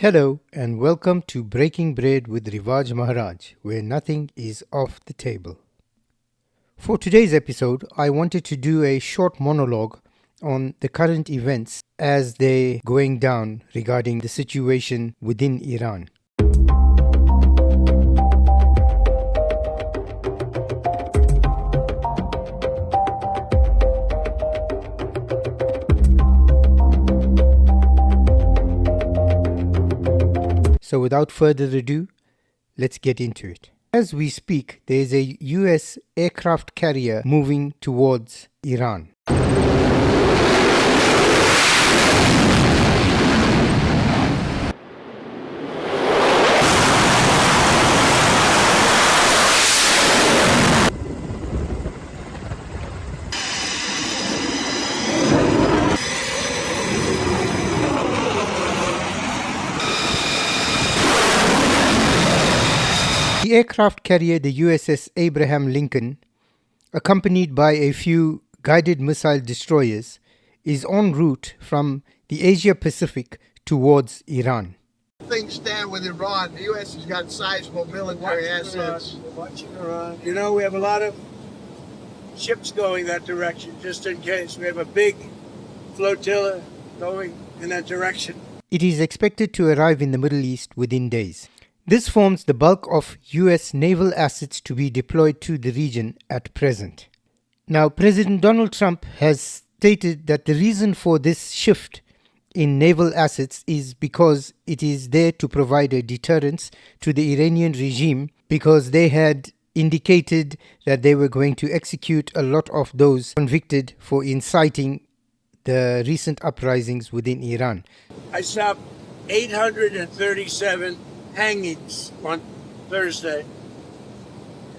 Hello and welcome to Breaking Bread with Rivaj Maharaj, where nothing is off the table. For today's episode, I wanted to do a short monologue on the current events as they're going down regarding the situation within Iran. So without further ado, let's get into it. As we speak, there is a US aircraft carrier moving towards Iran. The aircraft carrier, the USS Abraham Lincoln, accompanied by a few guided missile destroyers, is en route from the Asia Pacific towards Iran. Things stand with Iran. The U.S. has got sizable military assets. We're watching Iran. You know, we have a lot of ships going that direction, just in case. We have a big flotilla going in that direction. It is expected to arrive in the Middle East within days. This forms the bulk of US naval assets to be deployed to the region at present. Now, President Donald Trump has stated that the reason for this shift in naval assets is because it is there to provide a deterrence to the Iranian regime, because they had indicated that they were going to execute a lot of those convicted for inciting the recent uprisings within Iran. I saw 837 hangings on Thursday.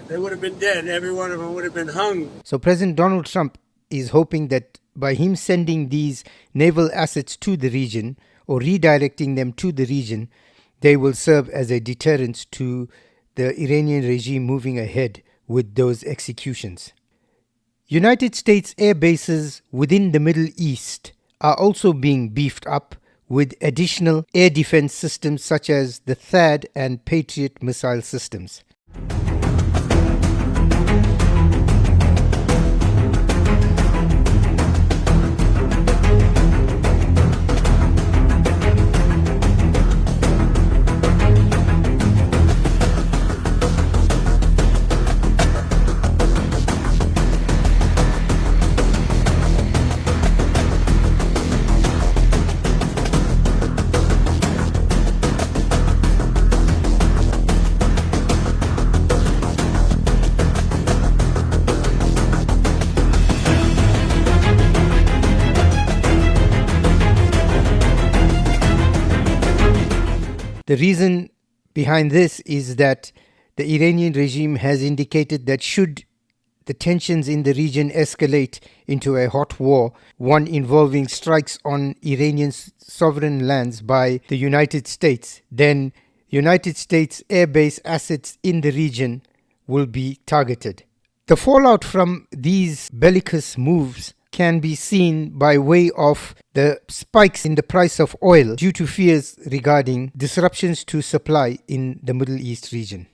They would have been dead. Every one of them would have been hung. So President Donald Trump is hoping that by him sending these naval assets to the region or redirecting them to the region, they will serve as a deterrence to the Iranian regime moving ahead with those executions. United States air bases within the Middle East are also being beefed up with additional air defense systems such as the THAAD and Patriot missile systems. The reason behind this is that the Iranian regime has indicated that should the tensions in the region escalate into a hot war, one involving strikes on Iranian sovereign lands by the United States, then United States air base assets in the region will be targeted. The fallout from these bellicose moves can be seen by way of the spikes in the price of oil due to fears regarding disruptions to supply in the Middle East region.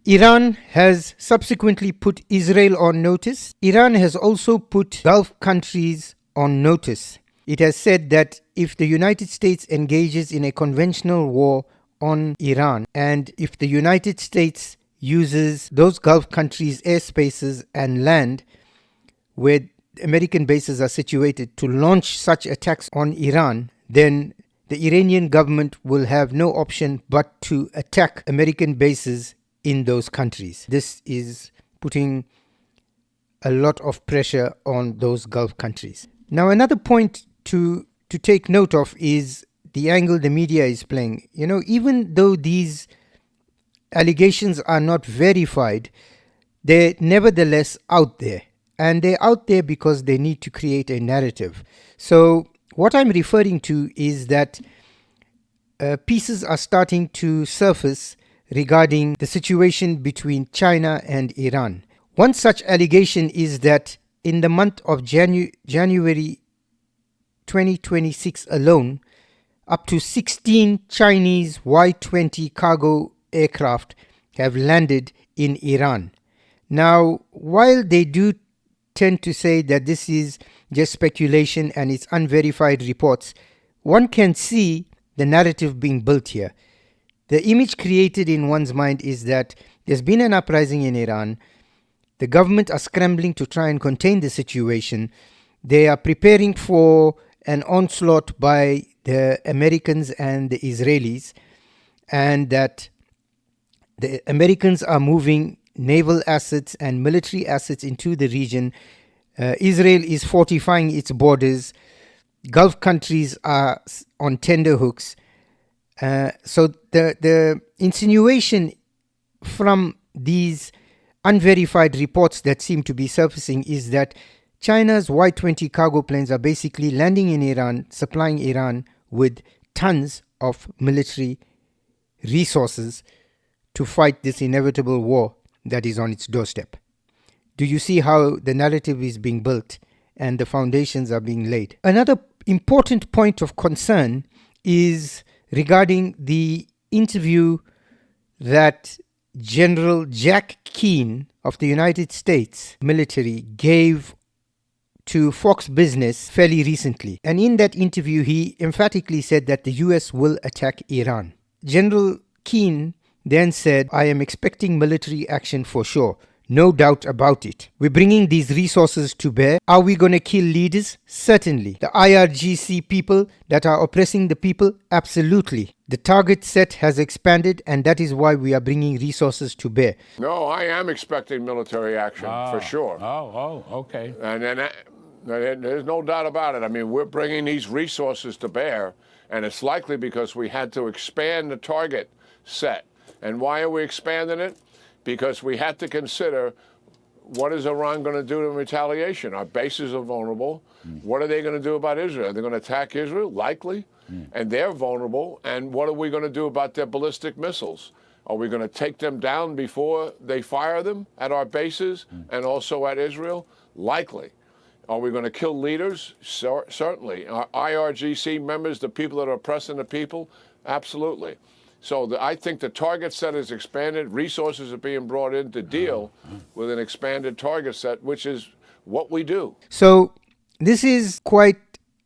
Iran has subsequently put Israel on notice. Iran has also put Gulf countries on notice. It has said that if the United States engages in a conventional war on Iran, and if the United States uses those Gulf countries' airspaces and land where American bases are situated to launch such attacks on Iran, then the Iranian government will have no option but to attack American bases in those countries. This is putting a lot of pressure on those Gulf countries. Now, another point to take note of is the angle the media is playing. You know, even though these allegations are not verified, they're nevertheless out there. And they're out there because they need to create a narrative. So what I'm referring to is that pieces are starting to surface regarding the situation between China and Iran. One such allegation is that in the month of January 2026 alone, up to 16 Chinese Y-20 cargo aircraft have landed in Iran. Now, while they do tend to say that this is just speculation and it's unverified reports, one can see the narrative being built here. The image created in one's mind is that there's been an uprising in Iran. The government are scrambling to try and contain the situation. They are preparing for an onslaught by the Americans and the Israelis, and that the Americans are moving naval assets and military assets into the region. Israel is fortifying its borders. Gulf countries are on tenterhooks. So the insinuation from these unverified reports that seem to be surfacing is that China's Y-20 cargo planes are basically landing in Iran, supplying Iran with tons of military resources to fight this inevitable war that is on its doorstep. Do you see how the narrative is being built and the foundations are being laid? Another important point of concern is regarding the interview that General Jack Keane of the United States military gave to Fox Business fairly recently. And in that interview, he emphatically said that the US will attack Iran. General Keane then said, "I am expecting military action for sure. No doubt about it. We're bringing these resources to bear. Are we going to kill leaders? Certainly. The IRGC people that are oppressing the people? Absolutely. The target set has expanded, and that is why we are bringing resources to bear." No, I am expecting military action for sure. Okay. And there's no doubt about it. I mean, we're bringing these resources to bear, and it's likely because we had to expand the target set. And why are we expanding it? Because we had to consider, what is Iran going to do in retaliation? Our bases are vulnerable. What are they going to do about Israel? They're going to attack Israel? Likely. And they're vulnerable. And what are we going to do about their ballistic missiles? Are we going to take them down before they fire them at our bases and also at Israel? Likely. Are we going to kill leaders? Certainly. Our IRGC members, the people that are oppressing the people? Absolutely. So I think the target set is expanded. Resources are being brought in to deal with an expanded target set, which is what we do. So this is quite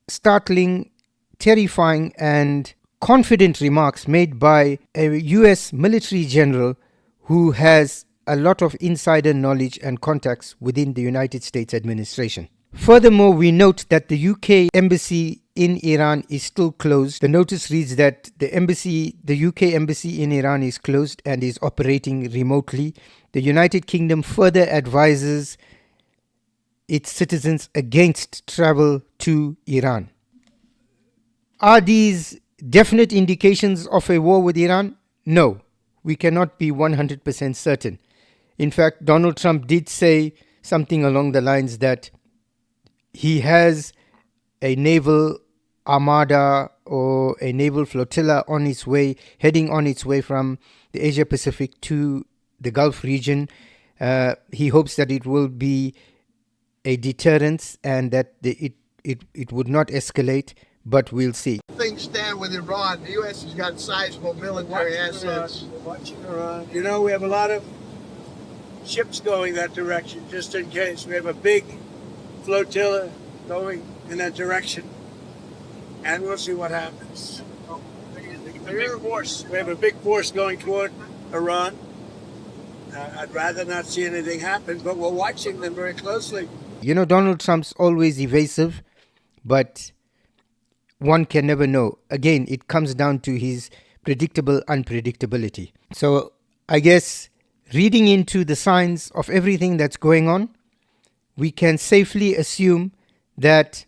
startling, terrifying, and confident remarks made by a US military general who has a lot of insider knowledge and contacts within the United States administration. Furthermore, we note that the UK embassy in Iran is still closed. The notice reads that the UK embassy in Iran is closed and is operating remotely. The United Kingdom further advises its citizens against travel to Iran. Are these definite indications of a war with Iran? No, we cannot be 100% certain. In fact, Donald Trump did say something along the lines that he has a naval armada or a naval flotilla on its way, heading on its way from the Asia Pacific to the Gulf region. He hopes that it will be a deterrence and that it would not escalate, but we'll see. Things stand with Iran. The U.S. has got sizable military assets. Watching Iran. You know, we have a lot of ships going that direction, just in case. We have a big flotilla going in that direction, and we'll see what happens. We have a big force going toward Iran. I'd rather not see anything happen, but we're watching them very closely. You know, Donald Trump's always evasive, but one can never know. Again, it comes down to his predictable unpredictability. So I guess reading into the signs of everything that's going on, we can safely assume that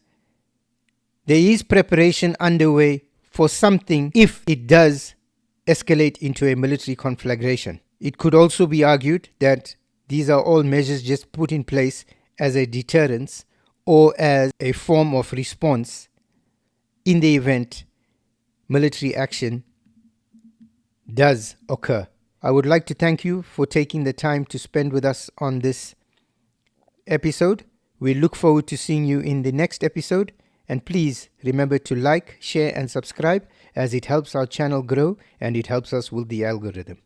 there is preparation underway for something if it does escalate into a military conflagration. It could also be argued that these are all measures just put in place as a deterrence or as a form of response in the event military action does occur. I would like to thank you for taking the time to spend with us on this episode. We look forward to seeing you in the next episode, And please remember to like, share and subscribe, as it helps our channel grow and it helps us with the algorithm.